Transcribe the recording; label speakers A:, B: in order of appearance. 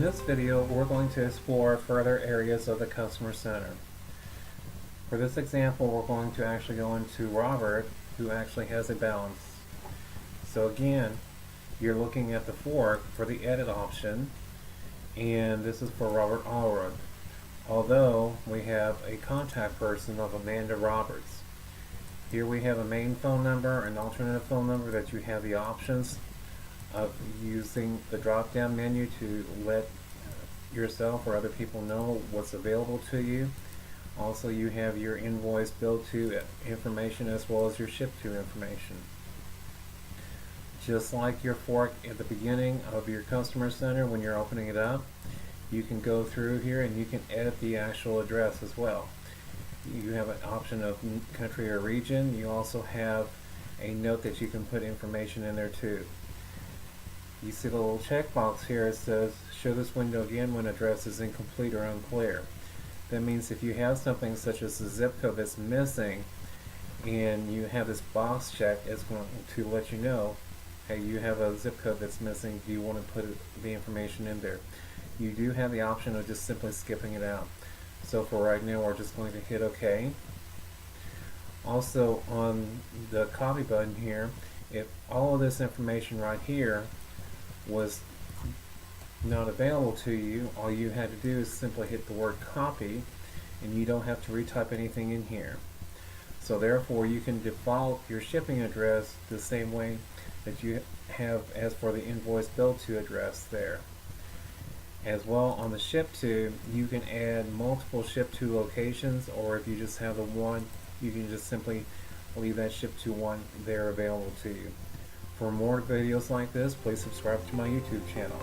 A: this video, we're going to explore further areas of the customer center. For this example, we're going to actually go into Robert, who actually has a balance. So again, you're looking at the fork for the edit option, and this is for Robert Allred. Although we have a contact person of Amanda Roberts. Here we have a main phone number, an alternative phone number that you have the options of using the drop down menu to let yourself or other people know what's available to you. Also, you have your invoice bill to information as well as your ship to information. Just like your fork at the beginning of your customer center when you're opening it up, you can go through here and you can edit the actual address as well. You have an option of country or region. You also have a note that you can put information in there too. You see the little checkbox here. It says show this window again when address is incomplete or unclear. That means if you have something such as a zip code that's missing and you have this box check, it's going to let you know, hey, you have a zip code that's missing. Do you want to put the information in there? You do have the option of just simply skipping it out. So for right now, we're just going to hit OK. Also on the copy button here, if all of this information right here was not available to you, all you had to do is simply hit the word copy, and you don't have to retype anything in here. So therefore, you can default your shipping address the same way that you have as for the invoice bill to address there. As well, on the ship to, you can add multiple ship to locations, or if you just have the one, you can just simply leave that ship to one there available to you. For more videos like this, please subscribe to my YouTube channel.